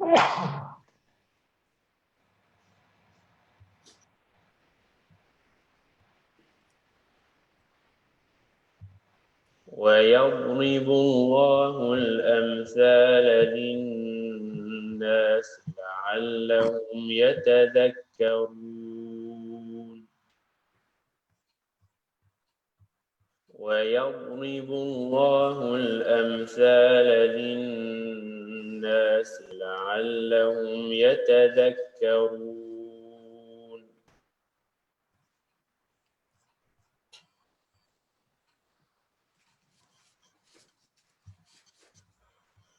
ويضرب الله الأمثال للناس لعلهم يتذكرون ويضرب الله الأمثال للناس لعلهم يتذكرون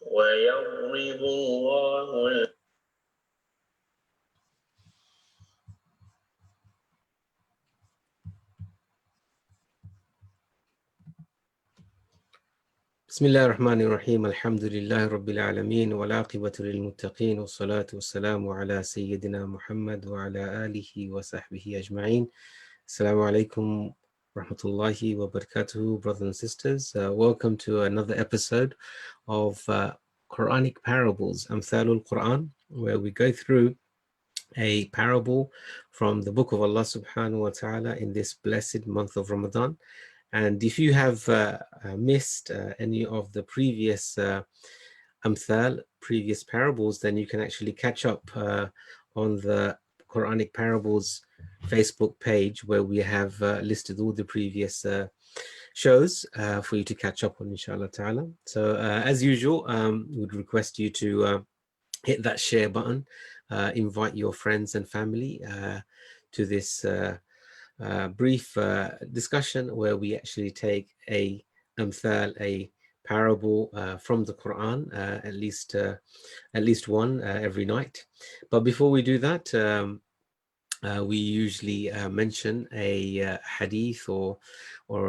ويضرب الله بسم الله الرحمن الرحيم الحمد لله رب العالمين والعاقبة للمتقين والصلاة والسلام على سيدنا محمد وعلى آله وصحبه أجمعين. Assalamu alaikum rahmatullahi wa barakatuhu, brothers and sisters. Welcome to another episode of Quranic Parables, Amthalul Quran, where we go through a parable from the book of Allah subhanahu wa ta'ala in this blessed month of Ramadan. And if you have missed any of the previous Amthal, previous parables, then you can actually catch up on the Quranic Parables Facebook page, where we have listed all the previous shows for you to catch up on, inshallah ta'ala. So as usual, we would request you to hit that share button, invite your friends and family to this brief discussion where we actually take a amthal, a parable from the Quran, at least one every night. But before we do that, we usually mention a hadith or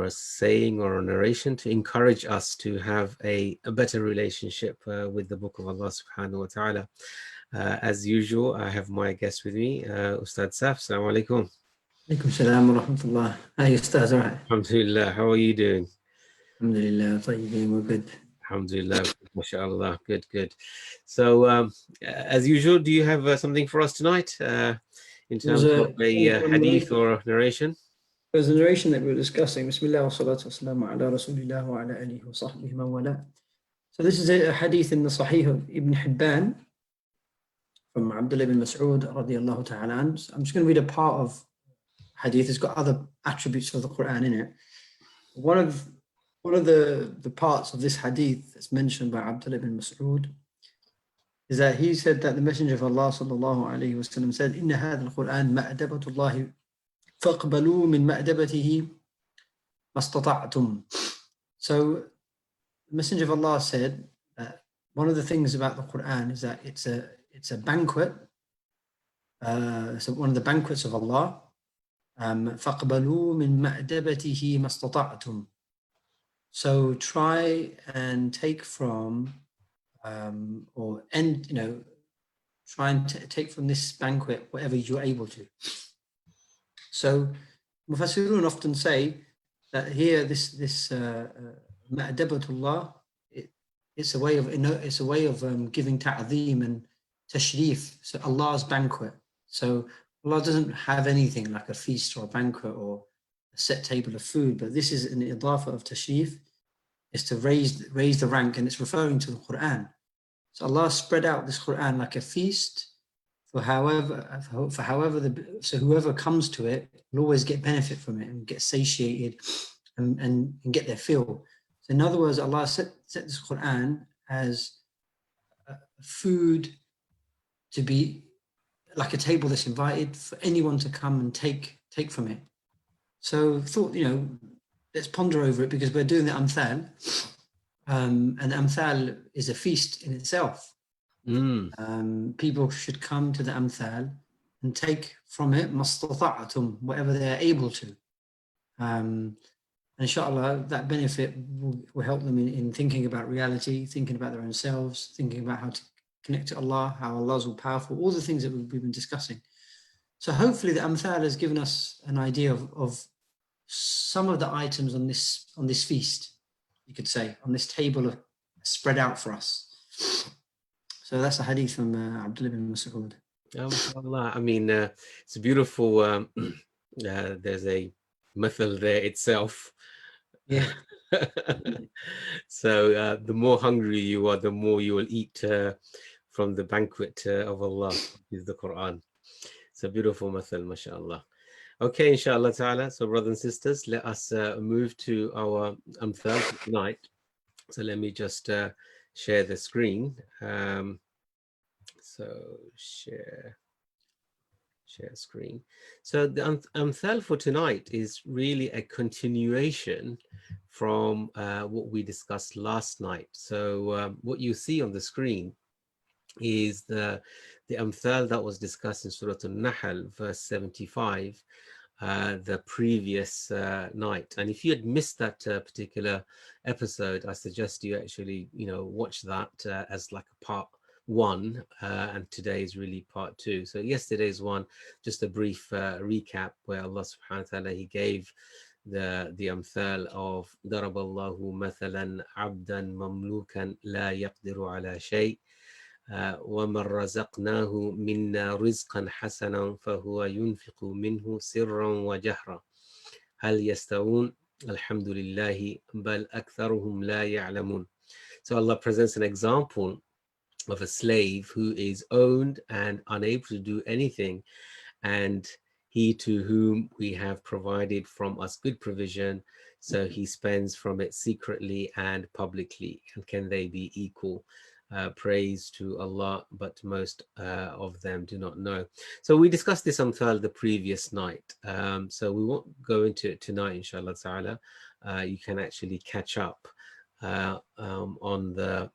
a saying or a narration to encourage us to have a better relationship with the book of Allah subhanahu wa ta'ala. As usual, I have my guest with me, Ustad Saf. Assalamu alaikum. Alaikum salam wa rahmatullah. Hi, Ustaz. Right. Alhamdulillah. How are you doing? Alhamdulillah. Tayyibin, we're good. Alhamdulillah. MashaAllah. Good, good. So, as usual, do you have something for us tonight in terms of a hadith or a narration? There's a narration that we were discussing. Bismillah wa salatu wa salamu ala rasulillah wa ala alihi wa sahbihi man wala. So this is a hadith in the Sahih of Ibn Hibban from Abdullah ibn Mas'ud radiyallahu ta'ala an. I'm just going to read a part of hadith. It's got other attributes of the Quran in it. One of the parts of this hadith that's mentioned by Abdullah ibn Mas'ud is that he said that the Messenger of Allah sallallahu alayhi wa sallam said, "Inna hadha al-Quran ma'adabatullahi faqbalu min ma'adabatihi mastata'tum." So the Messenger of Allah said that one of the things about the Quran is that it's a banquet. So one of the banquets of Allah. فَقْبَلُوا مِنْ مَأْدَبَتِهِ مَا اسْتَطَعْتُمْ. So try and take from, try and take from this banquet whatever you're able to. So Mufassirun often say that here this ma'dabatullah, it's a way of giving ta'zeem and tashrif. So Allah's banquet. So Allah doesn't have anything like a feast or a banquet or a set table of food, but this is an idafa of tashrif, is to raise the rank, and it's referring to the Quran. So Allah spread out this Quran like a feast so whoever comes to it will always get benefit from it and get satiated and get their fill. So in other words, Allah set this Quran as food to be like a table that's invited for anyone to come and take from it. So thought, let's ponder over it, because we're doing the Amthal, and Amthal is a feast in itself. People should come to the Amthal and take from it mastata'atum, whatever they're able to. And inshallah, that benefit will help them in thinking about reality, thinking about their own selves, thinking about how to connect to Allah, how Allah is all powerful, all the things that we've been discussing. So hopefully the Amthal has given us an idea of some of the items on this feast, you could say, on this table spread out for us. So that's a hadith from Abdullah bin Mas'ud. MashaAllah. I mean, it's a beautiful, there's a method there itself. Yeah. So the more hungry you are, the more you will eat from the banquet of Allah, is the Quran. It's a beautiful method, mashallah. Okay, inshallah ta'ala. So brothers and sisters, let us move to our amthal tonight. So let me just share the screen. So share screen. So the amthal for tonight is really a continuation from what we discussed last night. So what you see on the screen is the amthal that was discussed in Surah An-Nahl, verse 75, the previous night. And if you had missed that particular episode, I suggest you actually, watch that as like a part one, and today is really part two. So yesterday's one, just a brief recap where Allah subhanahu wa ta'ala, he gave the amthal of daraballahu mathalan abdan mamlukan la yaqdiru ala shay وَمَنْ رَزَقْنَاهُ مِنَّا رِزْقًا حَسَنًا فَهُوَ يُنْفِقُ مِنْهُ سِرًّا وَجَهْرًا هَلْ يَسْتَوُونَ الْحَمْدُ لِلَّهِ بَلْ أَكْثَرُهُمْ لَا يَعْلَمُونَ. So Allah presents an example of a slave who is owned and unable to do anything, and he to whom we have provided from us good provision, so he spends from it secretly and publicly. And can they be equal? Praise to Allah, but most of them do not know. So we discussed this amthal the previous night. So we won't go into it tonight, inshallah ta'ala. You can actually catch up on the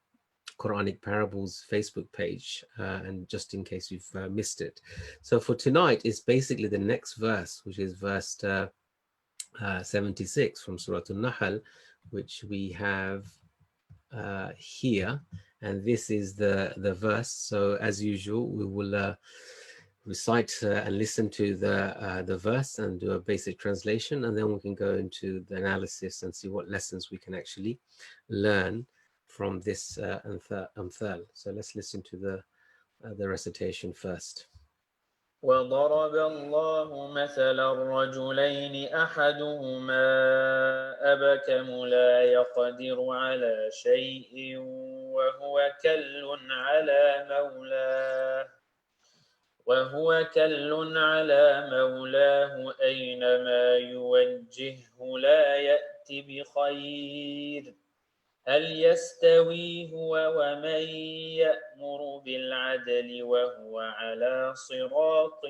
Quranic Parables Facebook page, and just in case you've missed it. So for tonight is basically the next verse, which is verse 76 from Surah An-Nahl, which we have here, and this is the verse. So as usual, we will recite and listen to the verse and do a basic translation, and then we can go into the analysis and see what lessons we can actually learn from this amthal. So let's listen to the recitation first. وضرب الله مثلا الرجلين أحدهما أبكم لا يقدر على شيء وهو كل على مولاه أينما يوجهه لا يأتي بخير هل يستوي هو ومن يأمر بالعدل وهو على صراط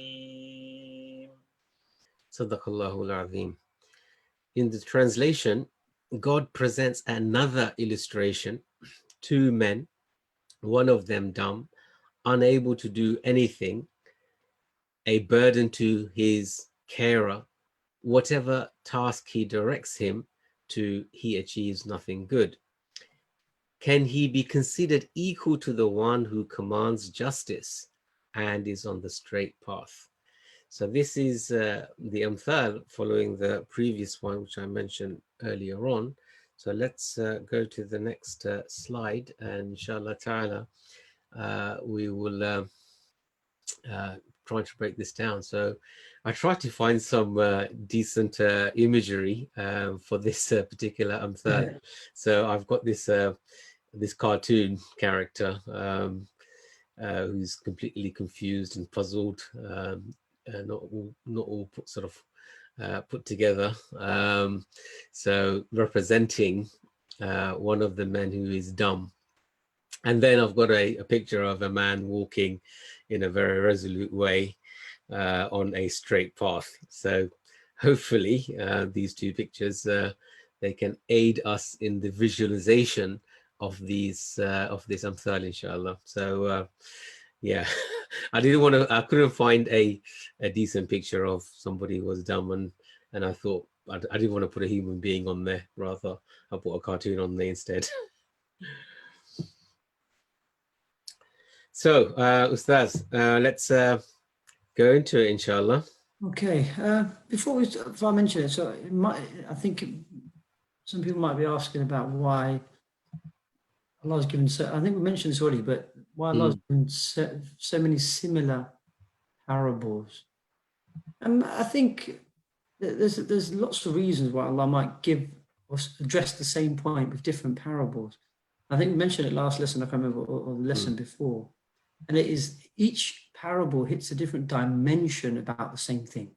مستقيم. Sadaqallahu al-Azim. In the translation, God presents another illustration. Two men, one of them dumb, unable to do anything, a burden to his carer. Whatever task he directs him to, he achieves nothing good. Can he be considered equal to the one who commands justice and is on the straight path? So this is the amthal following the previous one, which I mentioned earlier on. So let's go to the next slide, and inshallah ta'ala, we will try to break this down. So I tried to find some decent imagery for this particular amthal. So I've got this this cartoon character who's completely confused and puzzled, not all put, sort of put together. So representing one of the men who is dumb. And then I've got a picture of a man walking in a very resolute way on a straight path. So hopefully these two pictures, they can aid us in the visualization of these of this amthal, inshallah. So yeah, I couldn't find a decent picture of somebody who was dumb, and I thought I didn't want to put a human being on there. Rather, I put a cartoon on there instead. So, Ustaz, let's go into it, inshallah. Okay. Before I mention it, so I think some people might be asking about why Allah's given, I think we mentioned this already, but why Allah's given so many similar parables. And I think there's lots of reasons why Allah might give or address the same point with different parables. I think we mentioned it last lesson, I can't remember, or the lesson before. And it is each parable hits a different dimension about the same thing.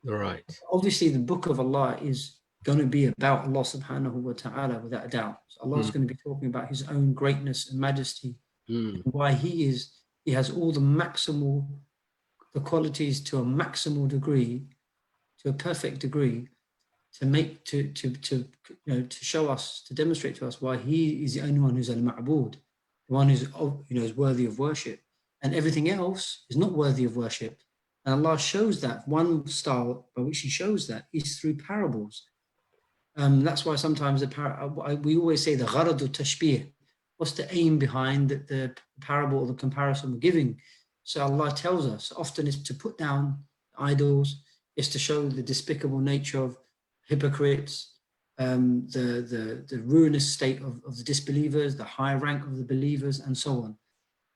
Right. Obviously, the book of Allah is going to be about Allah subhanahu wa ta'ala without a doubt. So Allah is going to be talking about his own greatness and majesty, and why he has all the qualities to a maximal degree, to a perfect degree, to show us, to demonstrate to us why he is the only one who's al-ma'bud, the one who's is worthy of worship, and everything else is not worthy of worship. And Allah shows that. One style by which he shows that is through parables. That's why sometimes we always say the gharadu tashbih. What's the aim behind the parable or the comparison we're giving? So Allah tells us often is to put down idols, is to show the despicable nature of hypocrites, the ruinous state of the disbelievers, the high rank of the believers, and so on.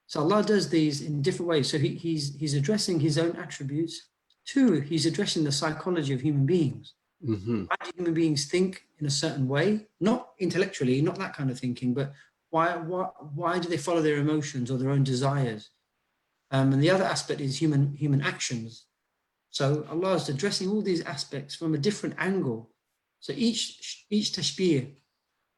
So Allah does these in different ways. So he's addressing his own attributes. Two, he's addressing the psychology of human beings. Why do human beings think in a certain way? Not intellectually, not that kind of thinking, but why do they follow their emotions or their own desires? And the other aspect is human actions. So Allah is addressing all these aspects from a different angle. So each tashbih,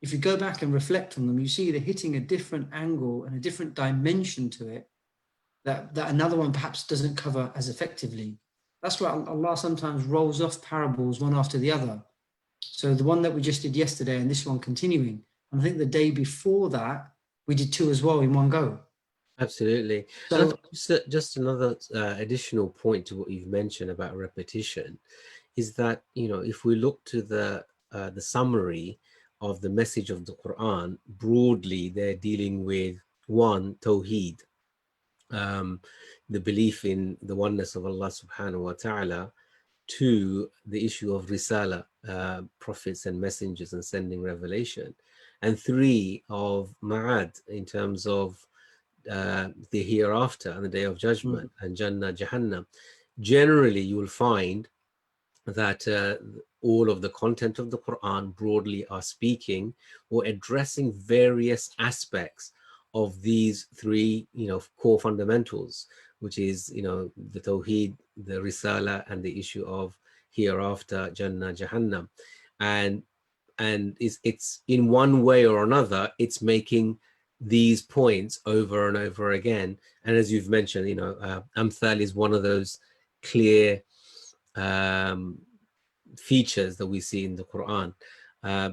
if you go back and reflect on them, you see they're hitting a different angle and a different dimension to it that another one perhaps doesn't cover as effectively. That's why Allah sometimes rolls off parables one after the other. So the one that we just did yesterday and this one continuing. And I think the day before that, we did two as well in one go. Absolutely. So just another additional point to what you've mentioned about repetition is that, if we look to the summary of the message of the Quran, broadly, they're dealing with one, Tawheed, the belief in the oneness of Allah subhanahu wa ta'ala. Two, the issue of risala, prophets and messengers and sending revelation. And three, of ma'ad, in terms of the hereafter and the day of judgment, and Jannah, Jahannam. Generally, you will find that all of the content of the Quran broadly are speaking or addressing various aspects of these three, core fundamentals, which is, the Tawheed, the Risala, and the issue of hereafter, Jannah, Jahannam. And it's in one way or another, it's making these points over and over again. And as you've mentioned, Amthal is one of those clear features that we see in the Quran,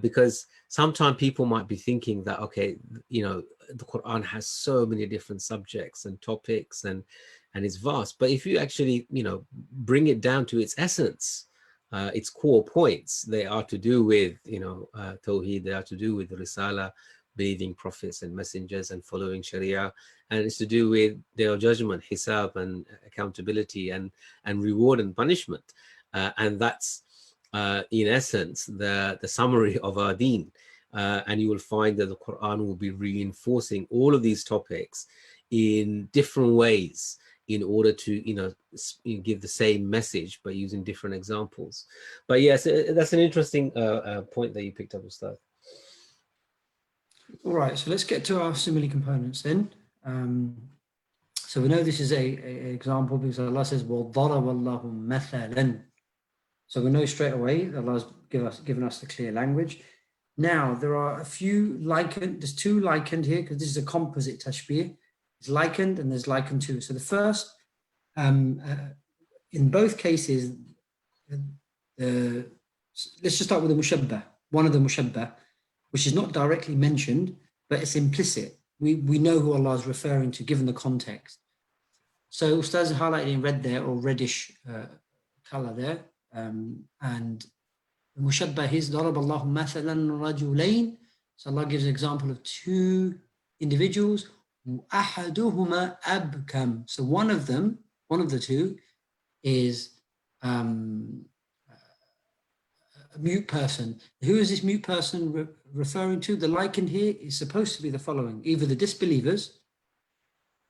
because sometimes people might be thinking that, okay, the Quran has so many different subjects and topics and it's vast, but if you actually bring it down to its essence, its core points, they are to do with Tawheed, they are to do with Risala, believing prophets and messengers and following Sharia, and it's to do with their judgment, hisab, and accountability, and reward and punishment, and that's in essence the summary of our deen. And you will find that the Quran will be reinforcing all of these topics in different ways in order to give the same message but using different examples. But yes, that's an interesting point that you picked up, Ustad. All right, so let's get to our simile components then. So we know this is a example because Allah says, وَضَرَبَ اللَّهُ مَثَلًا. So we know straight away that Allah's given us the clear language. Now, there are a few likened, there's two likened here because this is a composite tashbih. It's likened and there's likened to. So the first, in both cases, let's just start with the mushabbah, one of the mushabbah, which is not directly mentioned, but it's implicit. We know who Allah is referring to, given the context. So Ustaz highlighted in red there, or reddish color there, and the mushabbah is ضَرَبَ اللَّهُ مَثَلًا رَجُلَيْن. So Allah gives an example of two individuals. أَحَدُهُمَا أَبْكَمْ. So one of the two is a a mute person. Who is this mute person referring to? The likened here is supposed to be the following: either the disbelievers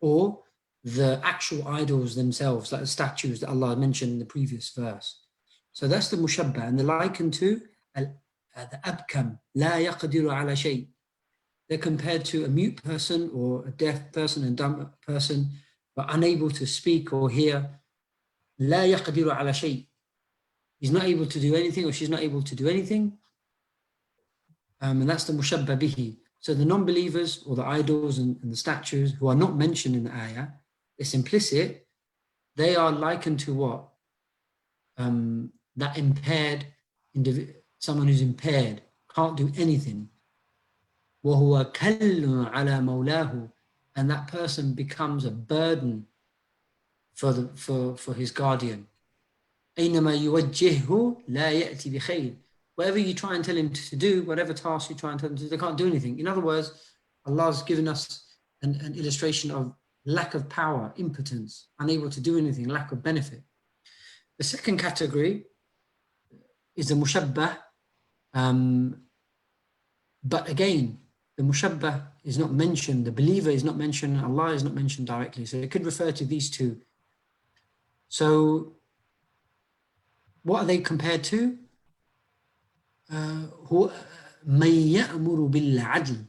or the actual idols themselves, like the statues that Allah mentioned in the previous verse. So that's the mushabbah, and the likened to the abkam, la yaqdiru ala shay. They're compared to a mute person or a deaf person and dumb person, but unable to speak or hear. La yaqdiru ala shay. He's not able to do anything, or she's not able to do anything. And that's the mushabbah bihi. So the non-believers or the idols and the statues who are not mentioned in the ayah, it's implicit, they are likened to what? That impaired someone who's impaired, can't do anything. وَهُوَ كَلٌّ عَلَى مَوْلَاهُ. And that person becomes a burden for his guardian. أَيْنَمَا يُوَجِّهُ لَا يَأْتِ بِخَيْرٍ. Whatever you try and tell him to do, whatever task you try and tell them to do, they can't do anything. In other words, Allah's given us an illustration of lack of power, impotence, unable to do anything, lack of benefit. The second category is the mushabbah. But again, the mushabbah is not mentioned, the believer is not mentioned, Allah is not mentioned directly. So it could refer to these two. So what are they compared to? مَن يَأْمُرُ بِالْعَدْلِ.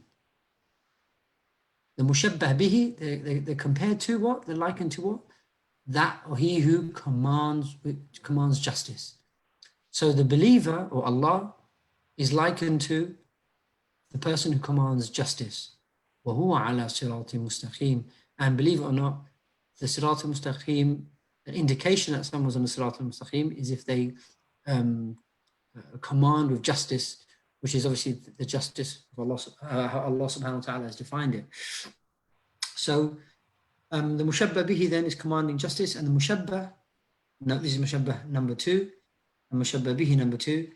The mushabbah bihi, they're compared to what? They're likened to what? That or he who commands justice. So the believer or Allah is likened to the person who commands justice. وَهُوَ عَلَى صِرَاطٍ مُسْتَقِيمٍ. And believe it or not, the sirat al-mustaqim, an indication that someone's on the sirat al-mustaqim is if they command with justice, which is obviously the justice of Allah, how Allah subhanahu wa ta'ala has defined it. So the mushabbah bihi then is commanding justice, and the mushabbah, this is mushabbah number 2, and mushabbah bihi number 2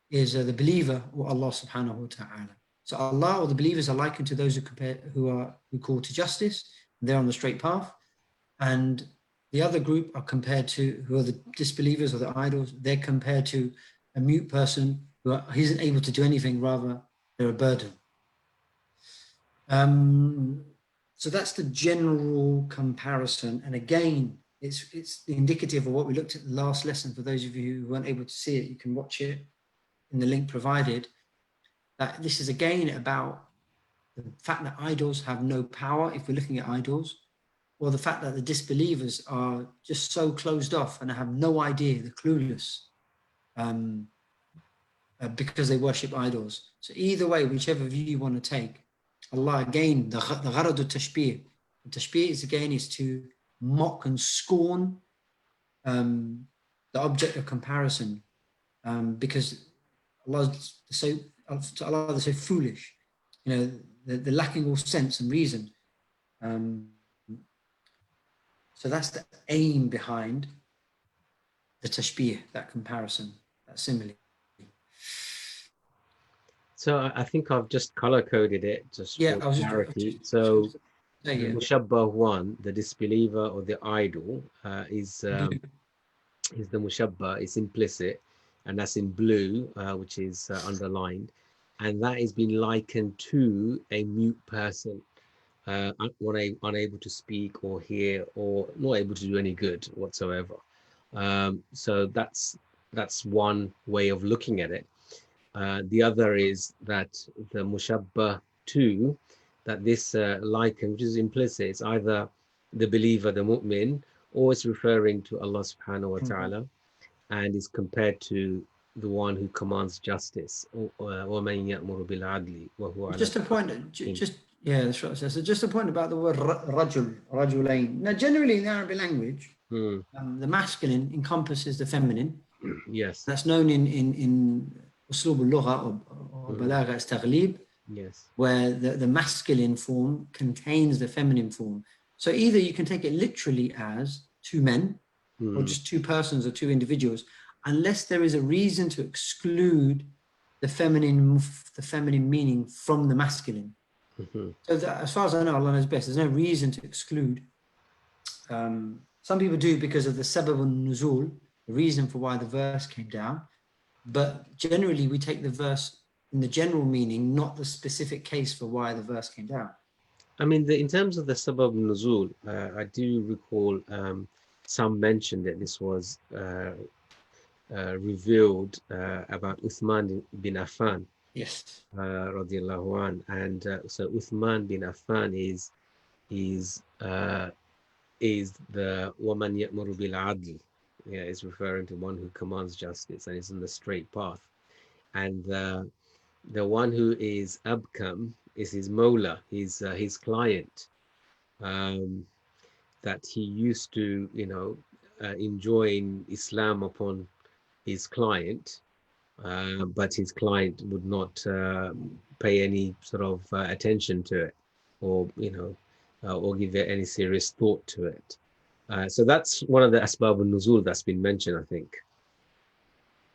is the believer or Allah subhanahu wa ta'ala. So Allah or the believers are likened to those who call to justice, they're on the straight path, and the other group are compared to, who are the disbelievers or the idols, they're compared to a mute person who isn't able to do anything, rather they're a burden. So that's the general comparison, and again, it's indicative of what we looked at the last lesson. For those of you who weren't able to see it, you can watch it in the link provided. That this is again about the fact that idols have no power, if we're looking at idols, or the fact that the disbelievers are just so closed off and have no idea, they're clueless, because they worship idols. So either way, whichever view you want to take, Allah again, the gharad al-tashbih. The tashbih is to mock and scorn the object of comparison, because Allah they're so foolish, they're lacking all sense and reason. So that's the aim behind the tashbih, that comparison, that simile. So I think I've just color coded it just for clarity. So the mushabbah 1, the disbeliever or the idol, is the mushabbah, is implicit, and that's in blue, which is underlined, and that is being likened to a mute person, unable to speak or hear, or not able to do any good whatsoever. So that's one way of looking at it. The other is that the mushabbah 2, that this liken, which is implicit, it's either the believer, the mu'min, or it's referring to Allah subhanahu wa ta'ala, and is compared to the one who commands justice. Just a point, yeah, that's right. So just a point about the word rajulain. Now, generally in the Arabic language, the masculine encompasses the feminine. Yes. That's known in uslub al-lugha or balagha as taghlib, yes, where the masculine form contains the feminine form. So either you can take it literally as two men, or just two persons or two individuals, unless there is a reason to exclude the feminine meaning from the masculine. So that, as far as I know, Allah knows best. There's no reason to exclude. Some people do because of the sabab al-nuzul, the reason for why the verse came down. but generally we take the verse in the general meaning, not the specific case for why the verse came down. I mean, in terms of the sabab nuzul, I do recall some mentioned that this was revealed about Uthman bin Affan, Yes. radiallahu an, and so Uthman bin Affan is the woman ya'muru bil adl, yeah, is referring to one who commands justice and is in the straight path, and the one who is abkam is his mawla, his client, that he used to, enjoin Islam upon his client, but his client would not pay any sort of attention to it, or or give it any serious thought to it. So that's one of the asbab al-nuzul that's been mentioned, I think.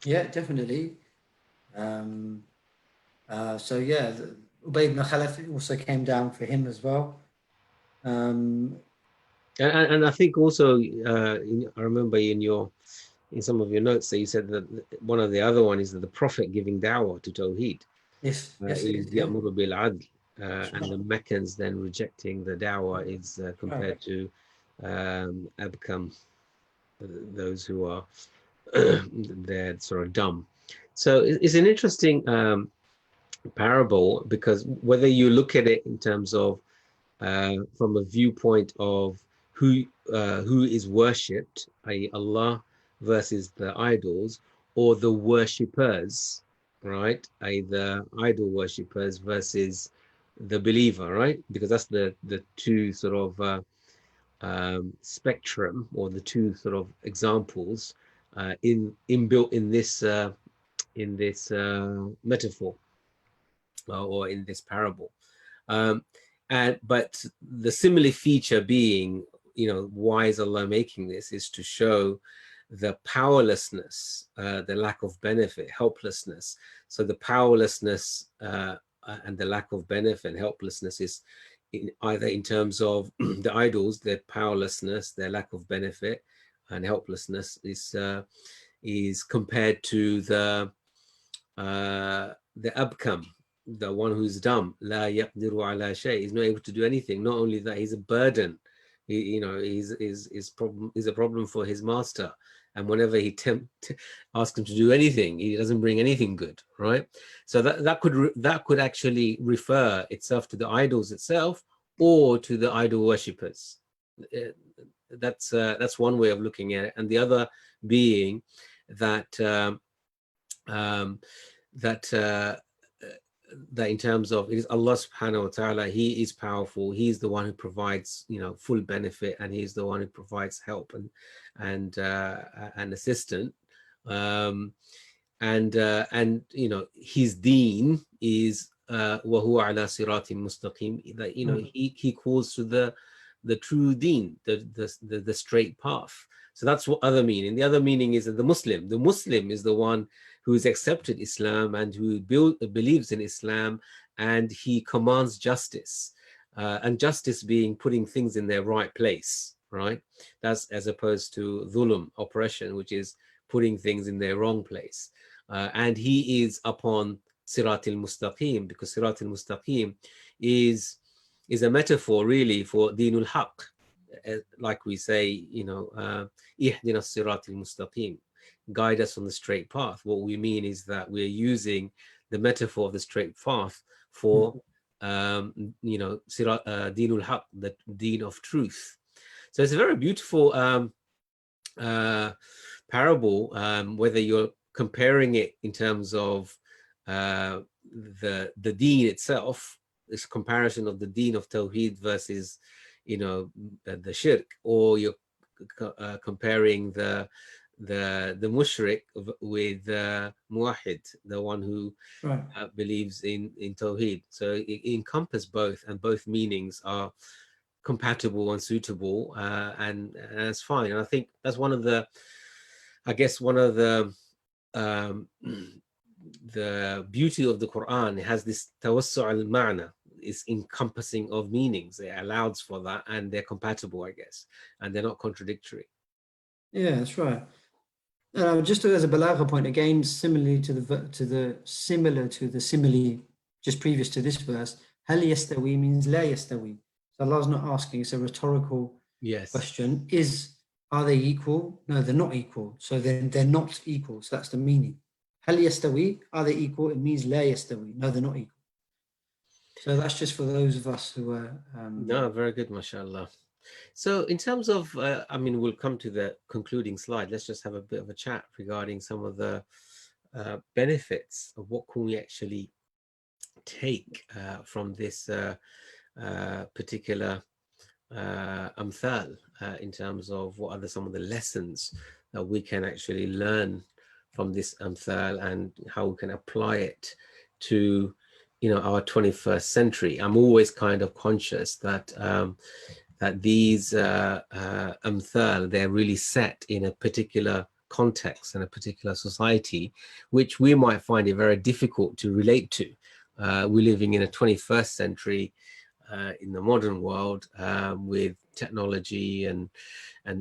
Yeah, definitely. So yeah, Ubay ibn Khalaf also came down for him as well. And I think also, I remember in some of your notes that you said that one of the other one is that the Prophet giving da'wah to Tawheed. Yes, Is ya'muru bil adl, and the Meccans then rejecting the da'wah is compared to abkam, those who are they're sort of dumb. So it's an interesting parable, because whether you look at it in terms of from a viewpoint of who is worshipped, i.e. Allah versus the idols, or the worshippers, right, i.e. the idol worshippers versus the believer, right, because that's the two sort of spectrum, or the two sort of examples inbuilt in this metaphor, or in this parable. But the similar feature being, why is Allah making this, is to show the powerlessness, the lack of benefit, helplessness. So the powerlessness and the lack of benefit and helplessness is either in terms of the idols, their powerlessness, their lack of benefit and helplessness is compared to the abkam, the one who's dumb, la yaqdiru ala shay, he's not able to do anything. Not only that, he's a burden. He's a problem for his master, and whenever he asks him to do anything, he doesn't bring anything good, right? So that could actually refer itself to the idols itself, or to the idol worshippers. That's one way of looking at it, and the other being that that in terms of, it is Allah subhanahu wa ta'ala, he is powerful, he's the one who provides full benefit, and he's the one who provides help and assistance, and his deen is wa huwa ala siratin mustaqim, that he calls to the true deen, the straight path. So that's what other meaning. The other meaning is that the Muslim is the one who's accepted Islam and who believes in Islam, and he commands justice, and justice being putting things in their right place, right? That's as opposed to dhulm, oppression, which is putting things in their wrong place. And he is upon Sirat al-Mustaqim, because Sirat al-Mustaqim is a metaphor really for Dinul Haq. Like we say, Ihdina Sirat al-Mustaqim, guide us on the straight path. What we mean is that we're using the metaphor of the straight path for Dinul Haq, the deen of truth. So it's a very beautiful parable, whether you're comparing it in terms of the deen itself, this comparison of the deen of Tawheed versus the shirk, or you're comparing the mushrik with muwahid, the one who believes in Tawheed. So it encompasses both, and both meanings are compatible and suitable, and that's fine. And I think that's one of the beauty of the Quran. It has this tawassu' al-ma'na, is encompassing of meanings. It allows for that, and they're compatible, I guess, and they're not contradictory. Yeah, that's right. Just as a balagha point, again, similar to the simile just previous to this verse, hal yastawi means la yastawi. So Allah's not asking, it's a rhetorical question. Are they equal? No, they're not equal. So then they're not equal. So that's the meaning. Hal yastawi, are they equal? It means la yastawi. No, they're not equal. So that's just for those of us who are... No, very good, mashallah. So in terms of, I mean, we'll come to the concluding slide. Let's just have a bit of a chat regarding some of the benefits of what can we actually take from this particular amthal, in terms of what are some of the lessons that we can actually learn from this amthal and how we can apply it to, you know, our 21st century. I'm always kind of conscious that that these amthal, they're really set in a particular context and a particular society, which we might find it very difficult to relate to. We're living in a 21st century in the modern world with technology and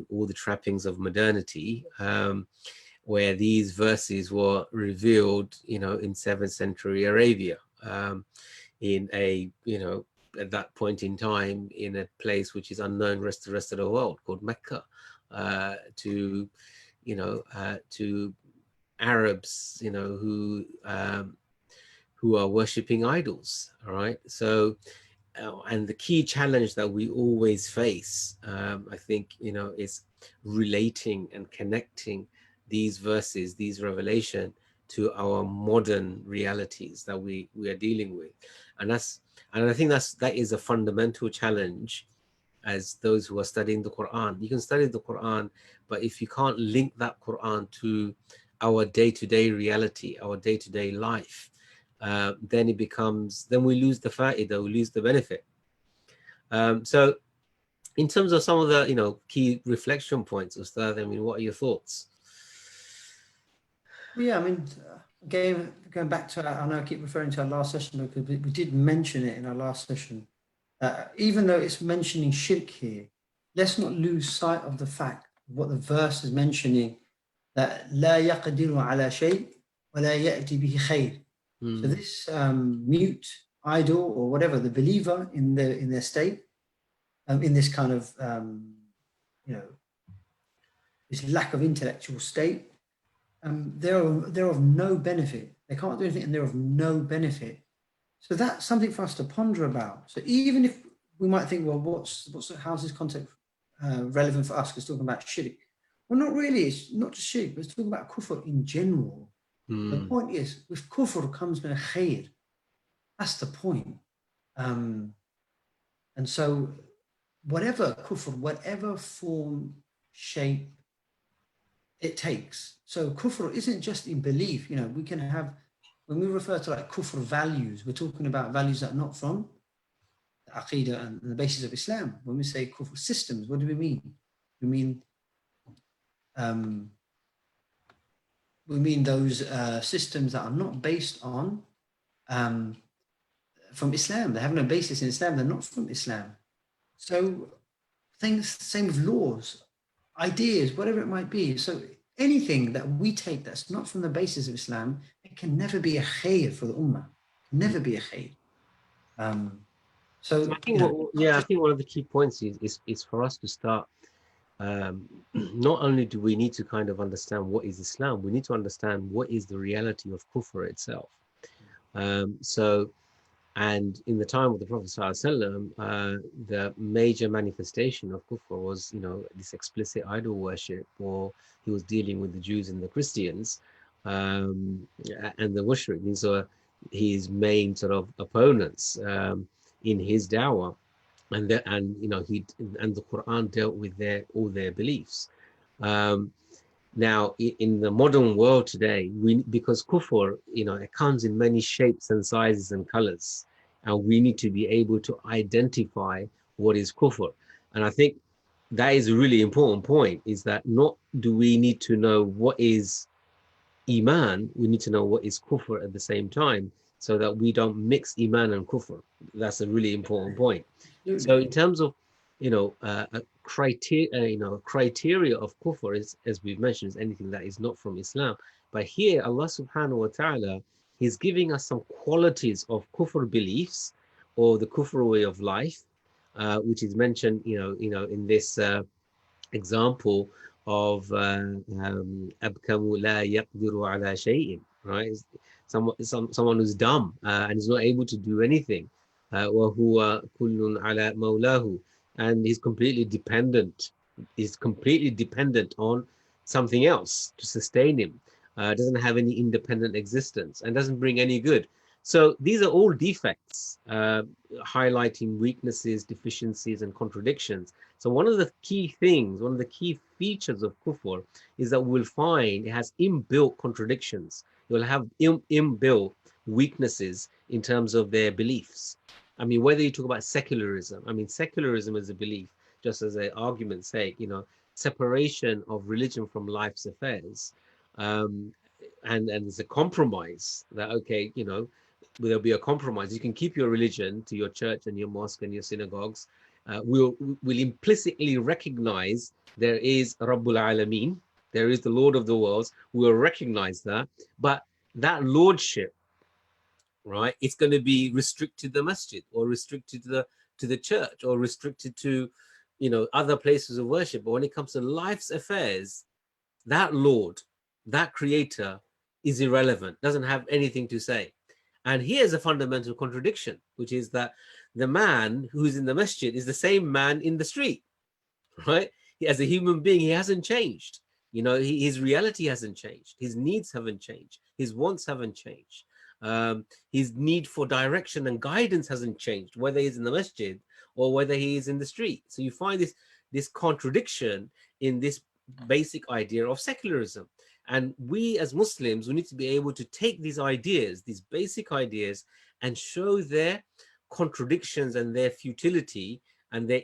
all the trappings of modernity, where these verses were revealed, you know, in 7th century Arabia, in a, you know, at that point in time, in a place which is unknown the rest of the world, called Mecca, to, you know, to Arabs, you know, who are worshipping idols. All right, so and the key challenge that we always face, I think, you know, is relating and connecting these verses, these revelation, to our modern realities that we are dealing with, and I think that is a fundamental challenge as those who are studying the Quran. You can study the Quran, but if you can't link that Quran to our day-to-day reality, our day-to-day life, then it becomes, then we lose the fa'idah, we lose the benefit. So in terms of some of the, you know, key reflection points, Ustad, I mean, what are your thoughts? Yeah, I mean, again, going back to, I know I keep referring to our last session because we did mention it in our last session. Even though it's mentioning shirk here, let's not lose sight of the fact what the verse is mentioning, that لا يقدر على شيء ولا يأتي به خير. So this mute idol or whatever, the believer in their state, in this kind of you know, this lack of intellectual state, they're of no benefit. They can't do anything, and they're of no benefit. So that's something for us to ponder about. So even if we might think, well, how's this concept relevant for us? Because talking about shirk. Well, not really. It's not just shirk, but it's talking about kufr in general. The point is, with kufr comes no khair. That's the point. And so whatever kufr, whatever form, shape it takes. So kufr isn't just in belief. You know, we can have, when we refer to like kufr values, we're talking about values that are not from the aqidah and the basis of Islam. When we say kufr systems, what do we mean? We mean those systems that are not based on from Islam. They have no basis in Islam. They're not from Islam. So things, same with laws, ideas, whatever it might be. So anything that we take that's not from the basis of Islam, it can never be a khair for the ummah. Never be a khair. So I think, I think one of the key points is for us to start. Not only do we need to kind of understand what is Islam, we need to understand what is the reality of kufr itself. And in the time of the Prophet ﷺ, the major manifestation of kufr was, you know, this explicit idol worship, or he was dealing with the Jews and the Christians, and the mushrik. These are his main sort of opponents in his dawah, and you know, and the Quran dealt with all their beliefs. Now, in the modern world today, because kufr, you know, it comes in many shapes and sizes and colors, and we need to be able to identify what is kufr. And I think that is a really important point, is that not do we need to know what is iman, we need to know what is kufr at the same time, so that we don't mix iman and kufr. That's a really important point. So in terms of a criteria of kufr is, as we've mentioned, is anything that is not from Islam. But here, Allah subhanahu wa ta'ala, He's giving us some qualities of kufr beliefs, or the kufr way of life, which is mentioned, in this example of abkamu la yaqdiru ala shay'in, right? Someone who's dumb and is not able to do anything. وَهُوَ كُلٌّ عَلَى مَوْلَاهُ, and he's completely dependent. He's completely dependent on something else to sustain him. Doesn't have any independent existence and doesn't bring any good. So these are all defects, highlighting weaknesses, deficiencies, and contradictions. So one of the key things, one of the key features of kufr is that we'll find it has inbuilt contradictions. You'll have inbuilt weaknesses in terms of their beliefs. I mean, whether you talk about secularism, secularism is a belief, just as an argument's sake, separation of religion from life's affairs. And there's a compromise that, okay, there'll be a compromise. You can keep your religion to your church and your mosque and your synagogues. We'll implicitly recognize there is Rabbul Alameen, there is the Lord of the worlds. We'll recognize that, but that lordship, right, it's going to be restricted to the masjid, or restricted to the church, or restricted to other places of worship. But when it comes to life's affairs, that Lord, that creator, is irrelevant, doesn't have anything to say. And here's a fundamental contradiction, which is that the man who's in the masjid is the same man in the street, right? As a human being, he hasn't changed. His reality hasn't changed. His needs haven't changed. His wants haven't changed. His need for direction and guidance hasn't changed, whether he's in the masjid or whether he is in the street. So you find this contradiction in this basic idea of secularism. And we as Muslims, we need to be able to take these ideas, these basic ideas, and show their contradictions and their futility and their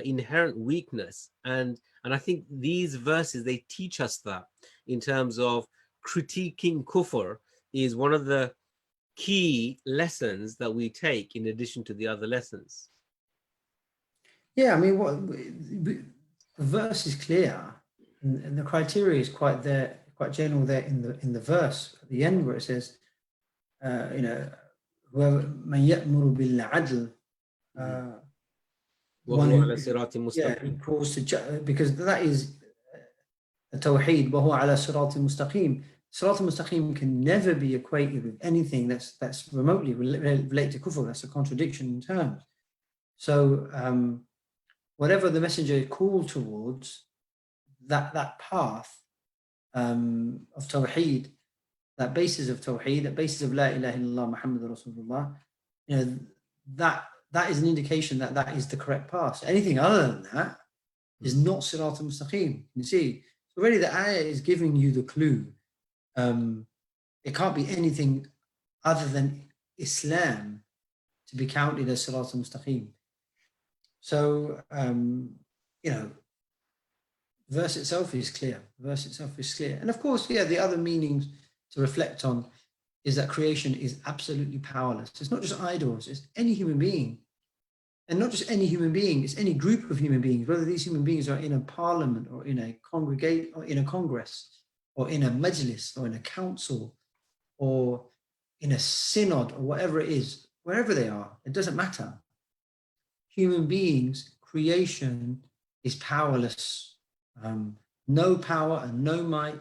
inherent weakness. And I think these verses, they teach us that in terms of critiquing kufr is one of the key lessons that we take in addition to the other lessons. Yeah, the verse is clear, and the criteria is quite general there in the verse at the end, where it says, whoever man ya'muru bil 'adl, he calls to, because that is a tawheed, wa huwa ala siratin mustaqim. Sirat al-Mustaqim can never be equated with anything that's remotely related to kufr. That's a contradiction in terms. So whatever the messenger is called towards, that path of tawheed, that basis of tawheed, that basis of la ilaha illallah Muhammad Rasulullah, that is an indication that is the correct path. So anything other than that is not Sirat al-Mustaqim. You see, already the ayah is giving you the clue. It can't be anything other than Islam to be counted as Sirat al-Mustaqim. So, verse itself is clear. And of course, the other meanings to reflect on is that creation is absolutely powerless. It's not just idols, it's any human being. And not just any human being, it's any group of human beings, whether these human beings are in a parliament or in a congregate or in a congress, or in a majlis, or in a council, or in a synod, or whatever it is, wherever they are, it doesn't matter. Human beings, creation is powerless. No power and no might.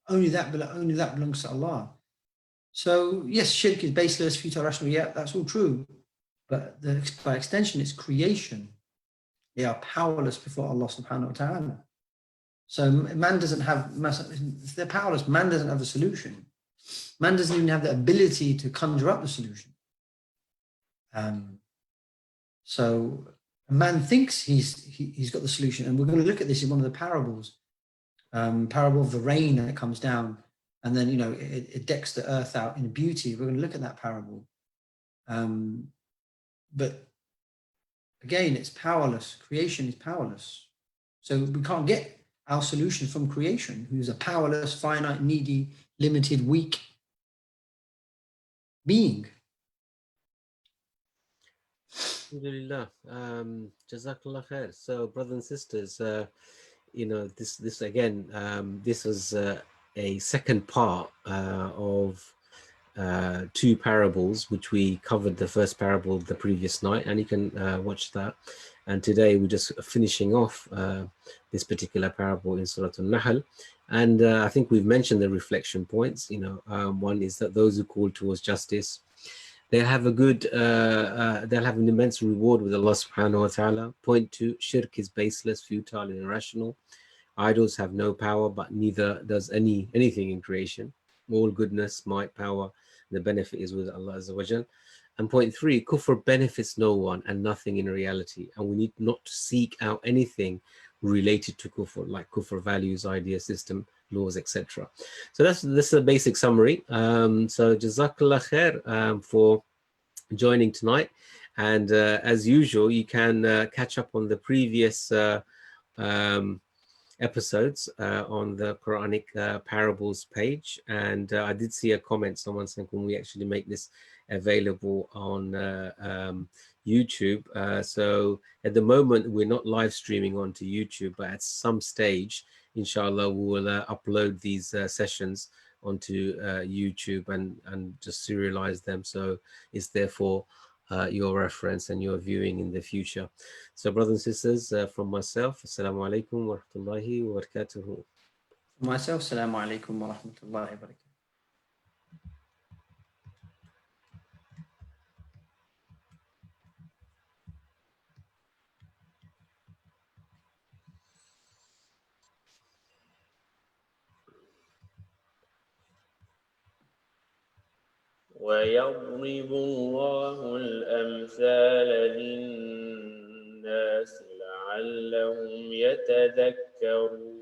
Only that belongs to Allah. So yes, shirk is baseless, futile, rational. Yeah, that's all true. But by extension, it's creation. They are powerless before Allah subhanahu wa ta'ala. So man doesn't have, they're powerless. Man doesn't have the solution. Man doesn't even have the ability to conjure up the solution. So a man thinks he's got the solution. And we're going to look at this in one of the parables, parable of the rain that comes down. And then, it decks the earth out in beauty. We're going to look at that parable. But again, it's powerless. Creation is powerless. So we can't get our solution from creation, who's a powerless, finite, needy, limited, weak being. Alhamdulillah. Jazakallah khair. So, brothers and sisters, this again, this was a second part of two parables, which we covered the first parable the previous night, and you can watch that. And today we're just finishing off this particular parable in Surah Al-Nahl. And I think we've mentioned the reflection points. One is that those who call towards justice, they'll have they'll have an immense reward with Allah subhanahu wa ta'ala. Point two, shirk is baseless, futile, and irrational. Idols have no power, but neither does anything in creation. All goodness, might, power, the benefit is with Allah Azza wa Jal. And point three, kufr benefits no one and nothing in reality. And we need not to seek out anything related to kufr, like kufr values, idea, system, laws, etc. So this is a basic summary. So Jazakallah khair for joining tonight. And as usual, you can catch up on the previous episodes on the Quranic Parables page. And I did see a comment, someone saying, can we actually make this available on YouTube? So at the moment, we're not live streaming onto YouTube, but at some stage, inshallah, we will upload these sessions onto YouTube and just serialize them. So it's therefore your reference and your viewing in the future. So brothers and sisters, from myself, Assalamu alaikum wa rahmatullahi wa barakatuhu. Myself, Assalamu alaikum wa rahmatullahi wa barakatuh. ويضرب الله الأمثال للناس لعلهم يتذكرون